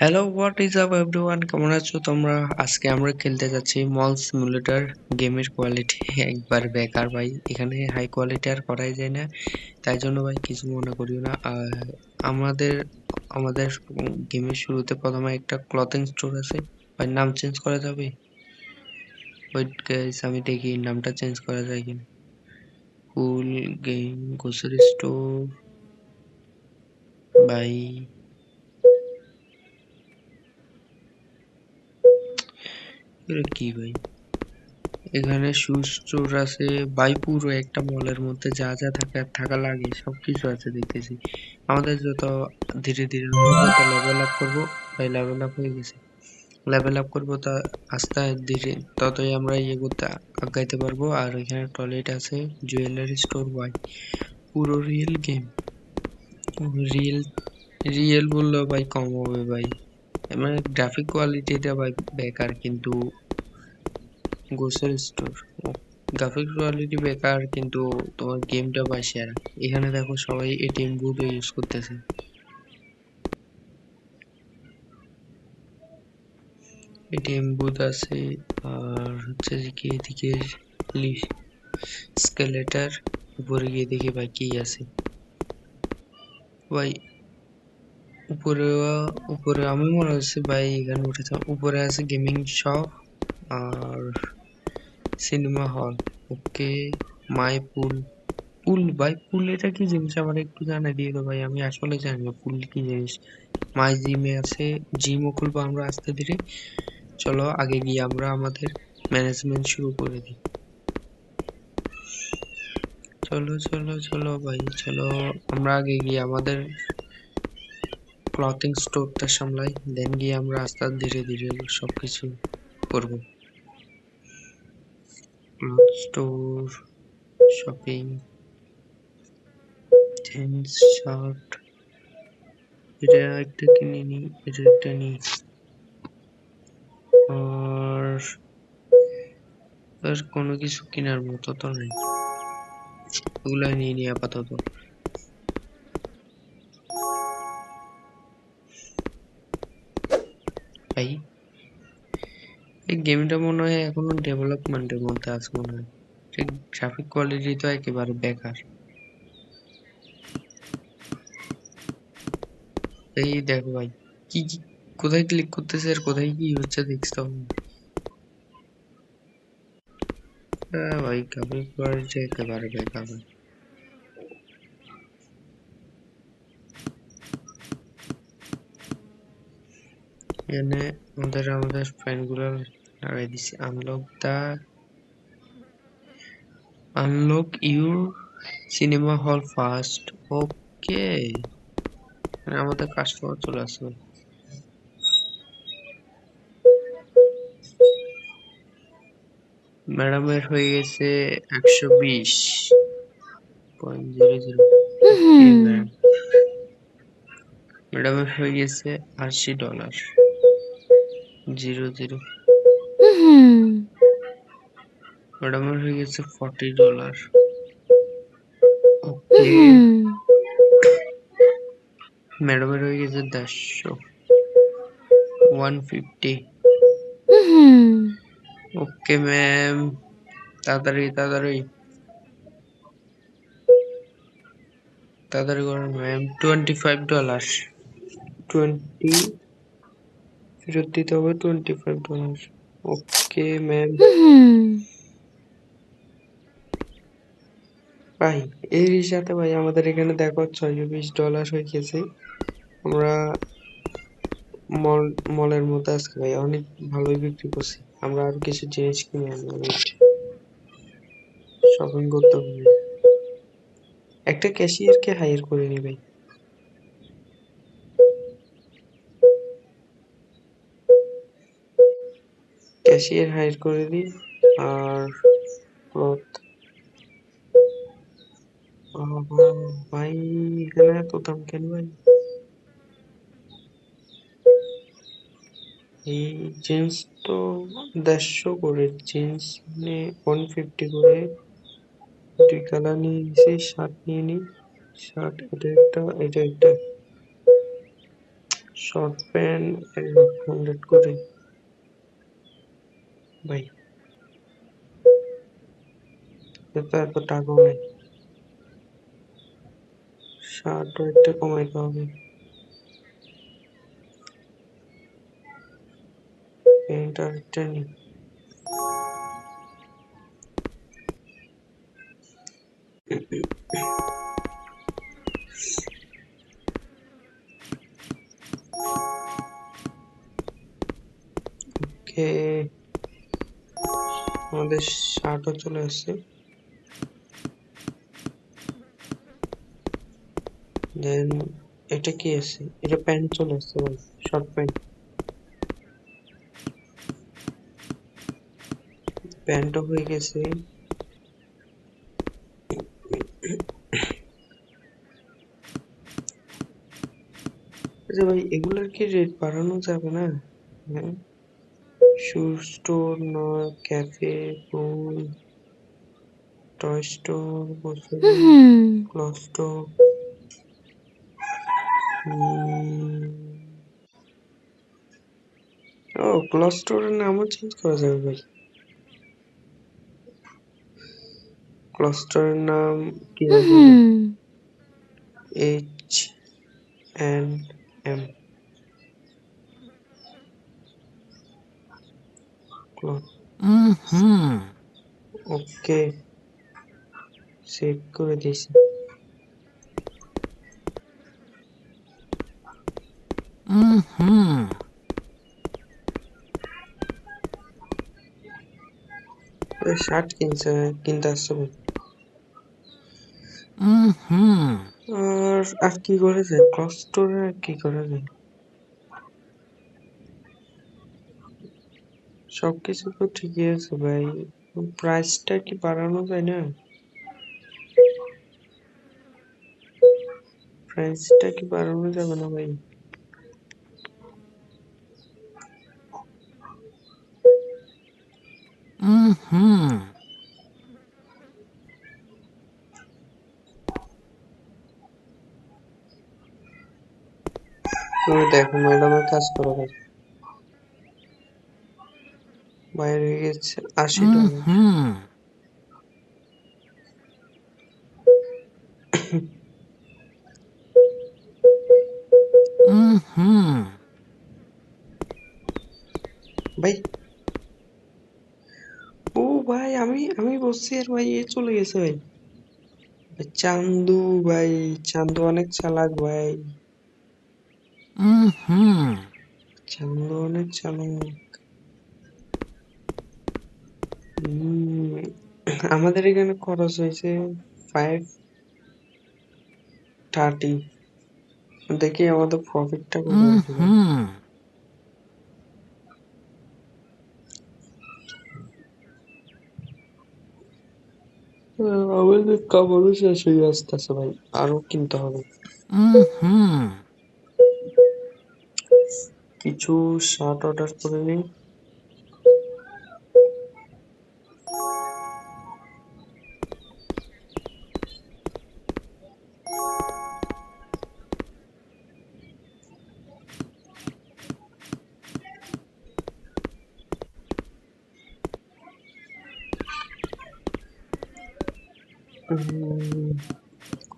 Hello, what is up everyone? কেমন আছো তোমরা? আজকে আমরা খেলতে যাচ্ছি মল সিমুলেটর। গেমের কোয়ালিটি একবার বেকার ভাই, এখানে হাই কোয়ালিটি আর করাই যায় না। তাই জন্য ভাই কিছু মনে করিও না। আমাদের আমাদের গেমের শুরুতে প্রথমে একটা ক্লথিং স্টোর আছে ভাই, নাম চেঞ্জ করা যাবে? ওয়েট গাইস, আমি দেখি নামটা চেঞ্জ করা যায় কিনা। কুল গেম গ্রোসারি স্টোর ভাই। এটা কি ভাই? এখানে শু স্টোর আছে ভাই, পুরো একটা মলের মধ্যে যা যা থাকা লাগে সবকিছু আছে দেখতেছি। আমাদের যত ধীরে ধীরে আমরা যত লেভেল আপ করবো ভাই, লেভেল আপ হয়ে গেছে। লেভেল আপ করবো তা আস্তে ধীরে ততই আমরা ইয়ে করতে আগাইতে পারবো। আর এখানে টয়লেট আছে, জুয়েলারি স্টোর ভাই, পুরো রিয়েল গেম। রিয়েল রিয়েল বললেও ভাই কম হবে ভাই, মানে গ্রাফিক কোয়ালিটিটা ভাই বেকার, কিন্তু গ্রোসারি স্টোর গ্রাফিক কোয়ালিটি বেকার, কিন্তু তোমার গেমটা ভাই সেরা। এখানে দেখো সবাই এটিএম বুথ ইউজ করতেছে। এটিএম বুথ আছে। আর হচ্ছে যে কি এদিকে স্কেলেটার, উপরে গিয়ে দেখি ভাই কি আছে ভাই। উপরে উপরে আমি মনে হচ্ছে ভাই এখানে উঠেছে, উপরে আছে গেমিং শপ আর সিনেমা হল। ওকে, মাই পুল। পুল ভাই, পুল এটা কি জিনিস আমার একটু জানাই দিয়ে দাও ভাই, আমি আসলে জানি না পুল কি জিনিস। মাই জিমে আছে, জিমও খুলবো আমরা আস্তে ধীরে। চলো আগে গিয়ে আমরা আমাদের ম্যানেজমেন্ট শুরু করে দিই। চলো চলো চলো ভাই চলো, আমরা আগে গিয়ে আমাদের ক্লথিং স্টোরটা সামলাই, দেন গিয়ে আমরা আস্তে ধীরে ধীরে সবকিছু করবো। Cloth store, shopping, jeans, shirt, এটা একটা কিনে নি, এটা একটা নি। আর আর কোনো কিছু কেনার মতো তো নাই, ওগুলা নিয়ে নি আপাতত। ভাই এই গেমটা মনে হয় এখনো ডেভেলপমেন্টের মধ্যে আছে মনে হয়, ঠিক গ্রাফিক কোয়ালিটি তো একেবারে বেকার। এই দেখো ভাই, কি কি কোথায় ক্লিক করতেছে আর কোথায় কি হচ্ছে দেখতে হবে। ভাই গ্রাফিক কোয়ালিটি একেবারে বেকার ভাই। এখানে আমাদের ফ্রেন্ড গুলো লাগাই দিছি, unlock your cinema hall first. Okay, আমাদের কাস্টমার চলে আসবে। ম্যাডামের হয়ে গেছে 120.00। ওকে ম্যাম, ম্যাডামের হয়ে গেছে $80.00। ম্যাডামের হয়ে গেছে $40। ওকে, ম্যাডামের হয়ে গেছে 150, 150। ওকে ম্যাম, তাড়াতাড়ি তাড়াতাড়ি তাড়াতাড়ি করুন ম্যাম। $25, 20 ফেরত দিতে হবে, $25। Okay ma'am. ভাই এর সাথে ভাই আমাদের এখানে দেখো $620 হয়ে গেছে। আমরা মল মলের মধ্যে আজকে ভাই অনেক ভালোই বিক্রি করছি। আমরা আরো কিছু জিনিস কিনে আনবো, শপিং করতে হবে। একটা ক্যাশিয়ারকে হায়ার করে নি ভাই। ক্যাশিয়ার হায়ার করে দিই। আর ক্লথ, ভাই এখানে এত দাম কেন ভাই? এই জিন্স তো 150 করে, জিন্স মানে 150 করে। দুই কালার নিয়ে নিছি, শার্ট নিয়ে নি। শার্ট এটা একটা, এটা একটা। শর্ট প্যান্ট 100 করে ভাই, এত এত টাকা ভাই, শার্টও একটা কমাইতে হবে, প্যান্ট আর একটা নি। ওকে, আমাদের শার্টও চলে আসছে। দেন এটা কি আছে, এটা প্যান্ট চলে আসছে ভাই, শর্ট প্যান্ট, প্যান্টও হয়ে গেছে। আচ্ছা ভাই, এগুলার কি রেট বাড়ানো যাবে না? হ্যাঁ, শু স্টোর, নয় ক্যাফে, ফুল, toy store, grocery, cloth store. ও, ক্লথ স্টোরের নামও চেঞ্জ করা যাবে ভাই। ক্লথ স্টোরের নাম কি রাখবো? H&M cloth. ওকে, সেভ করে দিয়েছি। শার্ট কিনতে আসছে ভাই। আর কি করা যায় ক্লথ স্টোরে, আর কি করা যায়? সবকিছু তো ঠিকই আছে ভাই, প্রাইসটা কি বাড়ানো যায় না? প্রাইসটা কি বাড়ানো যাবে না ভাই? তুমি দেখো ম্যাডামের কাজ করো ভাই। বাইরে গেছে $80। ভাই, ও ভাই, আমি আমি বলছি আর ভাই এ চলে গেছে ভাই। চান্দু ভাই, চান্দু অনেক চালাক ভাই, চান্দু অনেক চালাক। হম, আমাদের এখানে খরচ হয়েছে 530। দেখি আমাদের প্রফিটটা কত হয়েছে ভাই। আমাদের কাপড়ও শেষ হয়ে আসতেছে ভাই, আরো কিনতে হবে। কিছু শার্ট অর্ডার করে নিই।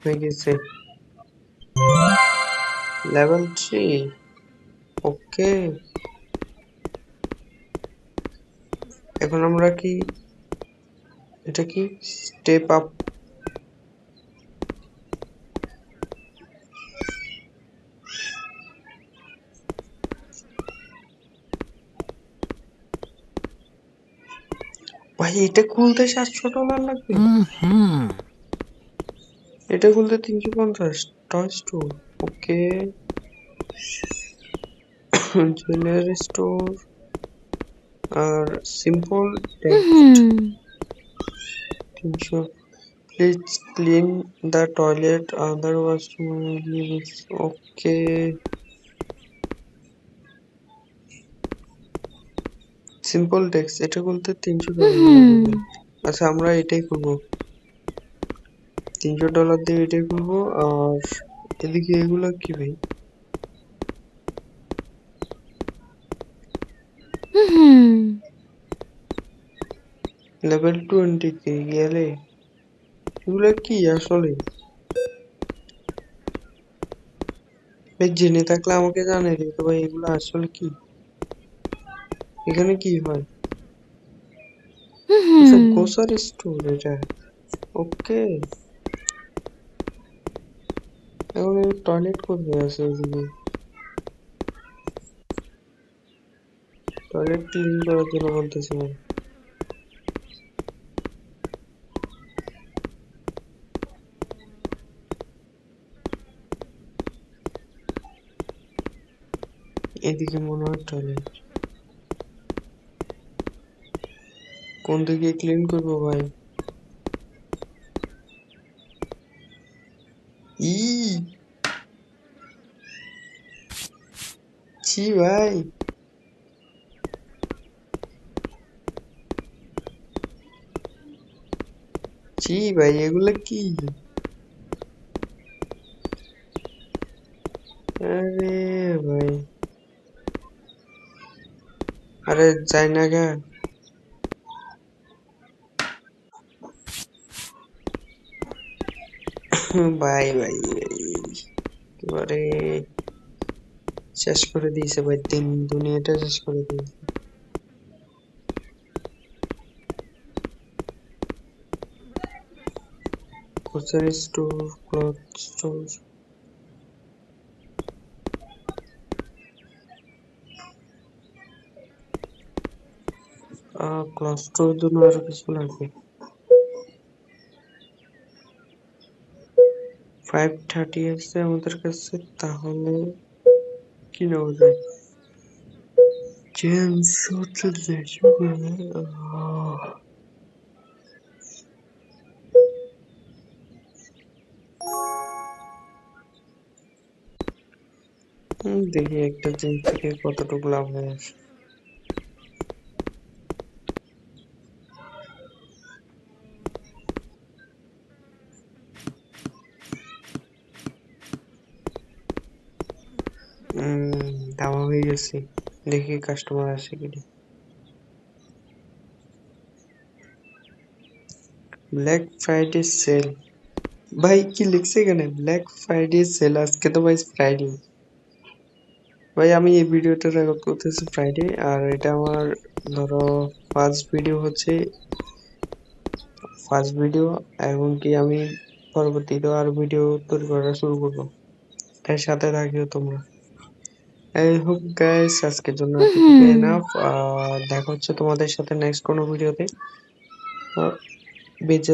হয়ে গেছে লেভেল 3। ওকে, এখন আমরা কি, এটা কি স্টেপ আপ? ভাই এটা খুলতে $700 লাগবে, এটা খুলতে 350। Toy store, okay, jewellery store, আর simple text 300। Please clean the toilet, other washroom use. Okay, simple text এটা খুলতে $300 লাগবে। আচ্ছা, আমরা এটাই করবো, $300 দিয়ে এটাই করবো। আর এদিকে এগুলা কি ভাই? লেভেল 20 গেলে এগুলো কি আসলে? ভাই জেনে থাকলে আমাকে জানাই দিত ভাই, এগুলো আসলে কি? এখানে কি হয়? আচ্ছা, গ্রোসারি স্টোর এটা। ওকে, এখন টয়লেট করবে আছে এদিকে, টয়লেট ক্লিন করার জন্য বলতেছে ভাই। এদিকে মনে হয় টয়লেট, কোন দিকে ক্লিন করবো ভাই? ই ছি ভাই, ছি ভাই, এগুলা কি? আরে ভাই, আরে যাই না গা। ভাই ভাই ভাই, একেবারে শেষ করে দিয়েছে ভাই, দিন দুনিয়াটা শেষ করে দিয়েছে। Grocery store, cloth store, cloth store জন্য আরো কিছু লাগবে। 530 আছে আমাদের কাছে, তাহলে কি নেওয়া যায়? চেঞ্জ হচ্ছে দেশে। দেখি একটা জিনিস থেকে কতটুকু লাভ হয়। দামা হয়ে গেছে, দেখি কাস্টমার আসে কিনা। ব্ল্যাক ফ্রাইডে সেল, ভাই কি লিখছে এখানে? ব্ল্যাক ফ্রাইডে সেল, আজকে তো ভাই ফ্রাইডে। ভাই আমি এই ভিডিওটা রেকর্ড করতেছি ফ্রাইডে, আর এটা আমার ধরো ফার্স্ট ভিডিও, এবং কি আমি পরবর্তীতে আর ভিডিও তৈরি করা শুরু করবো, তাই সাথে থাকিও তোমরা। আই হোপ গাইস আজকের জন্য এতটুকু এনাফ। দেখা হচ্ছে তোমাদের সাথে নেক্সট কোনো ভিডিওতে। বেঁচে